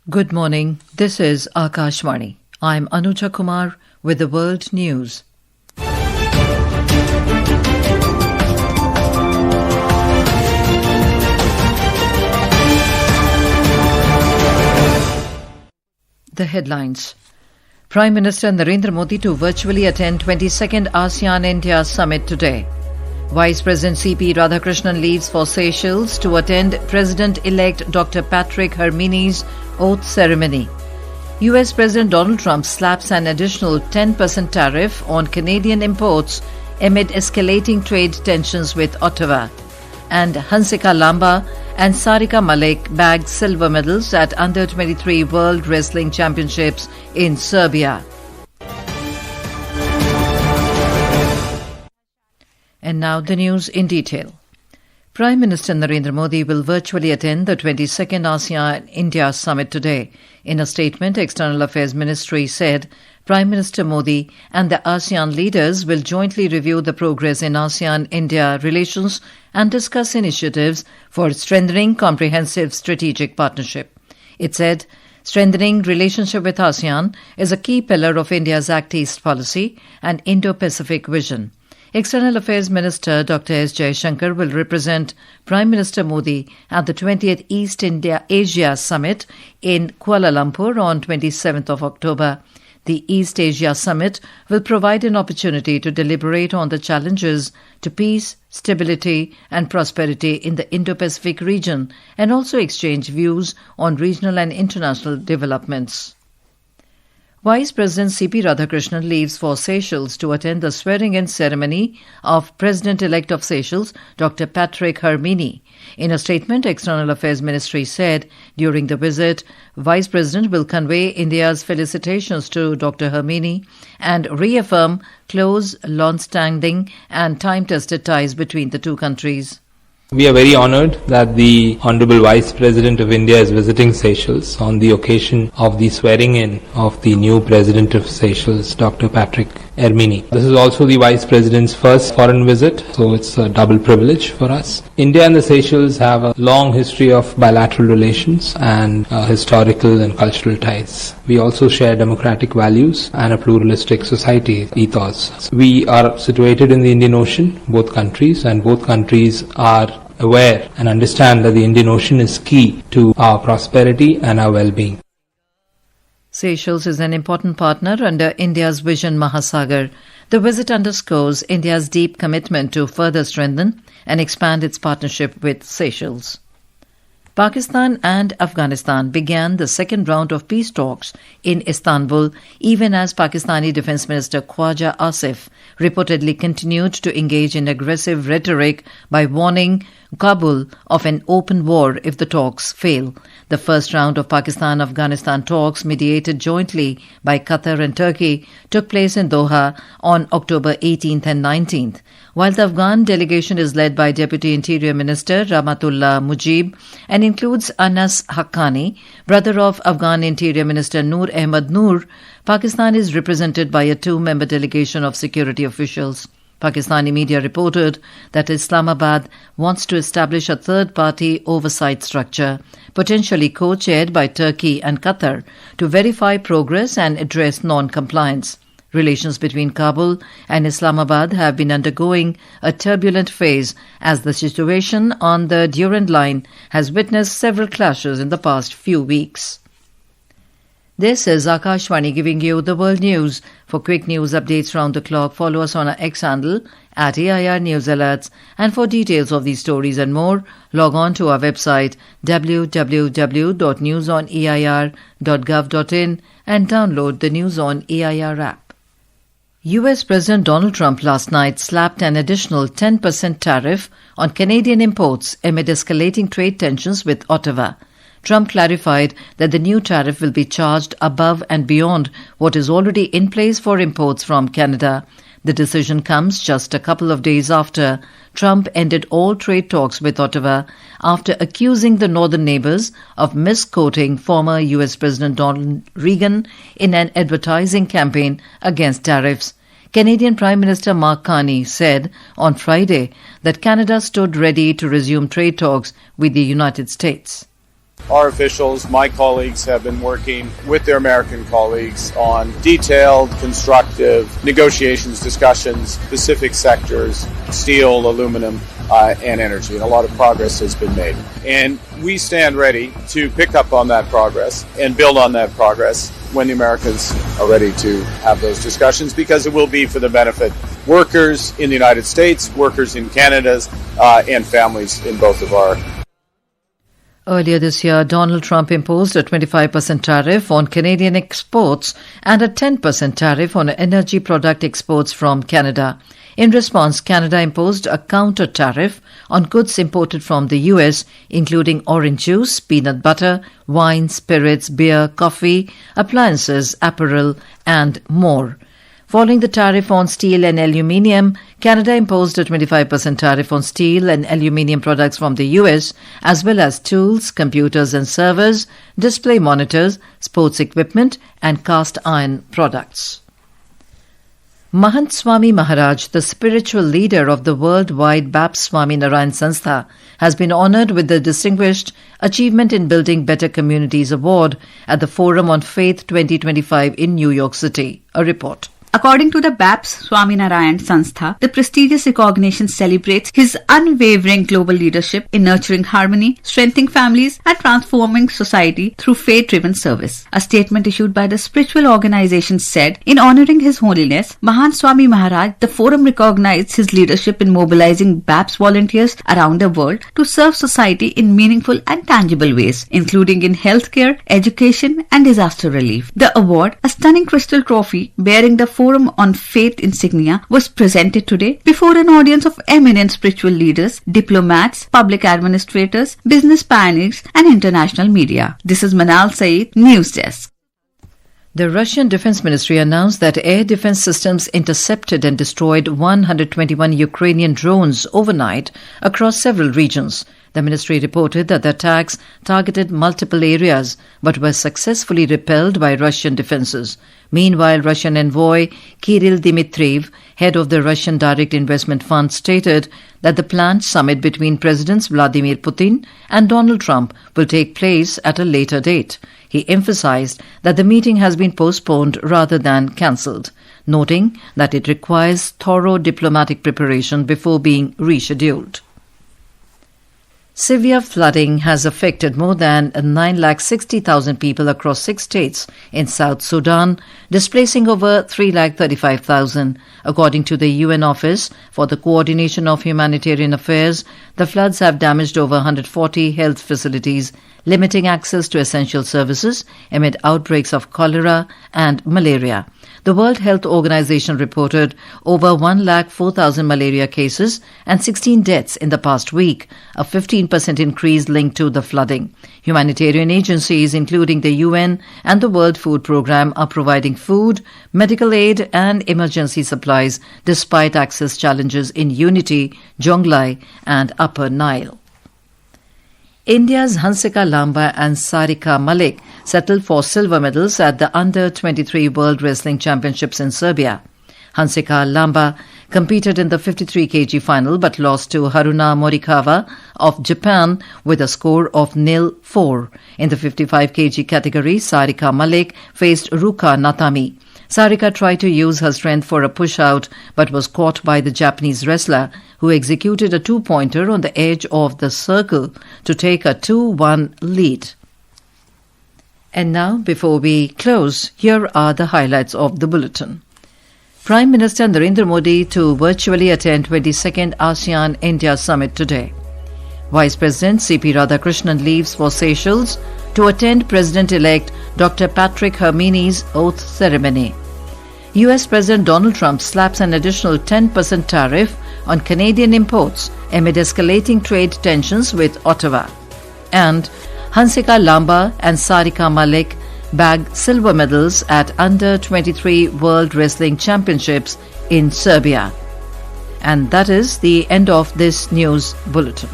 Good morning. This is Akashvani. I'm Anuja Kumar with the World News. The headlines. Prime Minister Narendra Modi to virtually attend 22nd ASEAN-India Summit today. Vice President C.P. Radhakrishnan leaves for Seychelles to attend President-elect Dr. Patrick Hermini's oath ceremony. US President Donald Trump slaps an additional 10% tariff on Canadian imports amid escalating trade tensions with Ottawa. And Hansika Lamba and Sarika Malik bagged silver medals at Under-23 World Wrestling Championships in Serbia. And now the news in detail. Prime Minister Narendra Modi will virtually attend the 22nd ASEAN-India Summit today. In a statement, External Affairs Ministry said Prime Minister Modi and the ASEAN leaders will jointly review the progress in ASEAN-India relations and discuss initiatives for strengthening comprehensive strategic partnership. It said, strengthening relationship with ASEAN is a key pillar of India's Act East policy and Indo-Pacific vision. External Affairs Minister Dr. S. Jaishankar will represent Prime Minister Modi at the 20th East India Asia Summit in Kuala Lumpur on 27th of October. The East Asia Summit will provide an opportunity to deliberate on the challenges to peace, stability and prosperity in the Indo-Pacific region and also exchange views on regional and international developments. Vice President C.P. Radhakrishnan leaves for Seychelles to attend the swearing-in ceremony of President-elect of Seychelles, Dr. Patrick Hermini. In a statement, External Affairs Ministry said during the visit, Vice President will convey India's felicitations to Dr. Hermini and reaffirm close, long-standing and time-tested ties between the two countries. We are very honored that the Honorable Vice President of India is visiting Seychelles on the occasion of the swearing-in of the new President of Seychelles, Dr. Patrick Hermini. This is also the Vice President's first foreign visit, so it's a double privilege for us. India and the Seychelles have a long history of bilateral relations and historical and cultural ties. We also share democratic values and a pluralistic society ethos. We are situated in the Indian Ocean, both countries, and both countries are aware and understand that the Indian Ocean is key to our prosperity and our well-being. Seychelles is an important partner under India's Vision Mahasagar. The visit underscores India's deep commitment to further strengthen and expand its partnership with Seychelles. Pakistan and Afghanistan began the second round of peace talks in Istanbul, even as Pakistani Defence Minister Khwaja Asif reportedly continued to engage in aggressive rhetoric by warning Kabul of an open war if the talks fail. The first round of Pakistan-Afghanistan talks, mediated jointly by Qatar and Turkey, took place in Doha on October 18th and 19th. While the Afghan delegation is led by Deputy Interior Minister Rahmatullah Mujib and includes Anas Haqqani, brother of Afghan Interior Minister Noor Ahmad Noor, Pakistan is represented by a two-member delegation of security officials. Pakistani media reported that Islamabad wants to establish a third-party oversight structure, potentially co-chaired by Turkey and Qatar, to verify progress and address non-compliance. Relations between Kabul and Islamabad have been undergoing a turbulent phase as the situation on the Durand Line has witnessed several clashes in the past few weeks. This is Akashvani giving you the world news. For quick news updates round the clock, follow us on our X handle at AIR News Alerts. And for details of these stories and more, log on to our website www.newsoneir.gov.in and download the News on AIR app. US President Donald Trump last night slapped an additional 10% tariff on Canadian imports amid escalating trade tensions with Ottawa. Trump clarified that the new tariff will be charged above and beyond what is already in place for imports from Canada. The decision comes just a couple of days after Trump ended all trade talks with Ottawa after accusing the northern neighbors of misquoting former U.S. President Donald Reagan in an advertising campaign against tariffs. Canadian Prime Minister Mark Carney said on Friday that Canada stood ready to resume trade talks with the United States. Our officials, my colleagues, have been working with their American colleagues on detailed, constructive negotiations, discussions, specific sectors, steel, aluminum, and energy. And a lot of progress has been made. And we stand ready to pick up on that progress and build on that progress when the Americans are ready to have those discussions, because it will be for the benefit workers in the United States, workers in Canada, and families in both of our. Earlier this year, Donald Trump imposed a 25% tariff on Canadian exports and a 10% tariff on energy product exports from Canada. In response, Canada imposed a counter tariff on goods imported from the US, including orange juice, peanut butter, wine, spirits, beer, coffee, appliances, apparel, and more. Following the tariff on steel and aluminium, Canada imposed a 25% tariff on steel and aluminium products from the US, as well as tools, computers and servers, display monitors, sports equipment, and cast iron products. Mahant Swami Maharaj, the spiritual leader of the worldwide BAPS Swami Narayan Sanstha, has been honoured with the Distinguished Achievement in Building Better Communities Award at the Forum on Faith 2025 in New York City. A report. According to the BAPS Swaminarayan Sanstha, the prestigious recognition celebrates his unwavering global leadership in nurturing harmony, strengthening families, and transforming society through faith-driven service. A statement issued by the spiritual organization said, in honoring His Holiness, Mahant Swami Maharaj, the forum recognized his leadership in mobilizing BAPS volunteers around the world to serve society in meaningful and tangible ways, including in healthcare, education, and disaster relief. The award, a stunning crystal trophy bearing the Forum on Faith insignia, was presented today before an audience of eminent spiritual leaders, diplomats, public administrators, business pioneers, and international media. This is Manal Saeed, News Desk. The Russian Defense Ministry announced that air defense systems intercepted and destroyed 121 Ukrainian drones overnight across several regions. The ministry reported that the attacks targeted multiple areas but were successfully repelled by Russian defenses. Meanwhile, Russian envoy Kirill Dmitriev, head of the Russian Direct Investment Fund, stated that the planned summit between Presidents Vladimir Putin and Donald Trump will take place at a later date. He emphasized that the meeting has been postponed rather than cancelled, noting that it requires thorough diplomatic preparation before being rescheduled. Severe flooding has affected more than 960,000 people across 6 states in South Sudan, displacing over 335,000. According to the UN Office for the Coordination of Humanitarian Affairs, the floods have damaged over 140 health facilities, limiting access to essential services amid outbreaks of cholera and malaria. The World Health Organization reported over 104,000 malaria cases and 16 deaths in the past week, a 15% increase linked to the flooding. Humanitarian agencies, including the UN and the World Food Programme, are providing food, medical aid and emergency supplies despite access challenges in Unity, Jonglai and Upper Nile. India's Hansika Lamba and Sarika Malik settled for silver medals at the Under-23 World Wrestling Championships in Serbia. Hansika Lamba competed in the 53 kg final but lost to Haruna Morikawa of Japan with a score of 0-4. In the 55 kg category, Sarika Malik faced Ruka Natami. Sarika tried to use her strength for a push-out but was caught by the Japanese wrestler, who executed a two-pointer on the edge of the circle to take a 2-1 lead. And now, before we close, here are the highlights of the bulletin. Prime Minister Narendra Modi to virtually attend 22nd ASEAN-India Summit today. Vice President C.P. Radhakrishnan leaves for Seychelles to attend President-elect Dr. Patrick Hermini's oath ceremony. US President Donald Trump slaps an additional 10% tariff on Canadian imports amid escalating trade tensions with Ottawa. And Hansika Lamba and Sarika Malik bag silver medals at Under-23 World Wrestling Championships in Serbia. And that is the end of this news bulletin.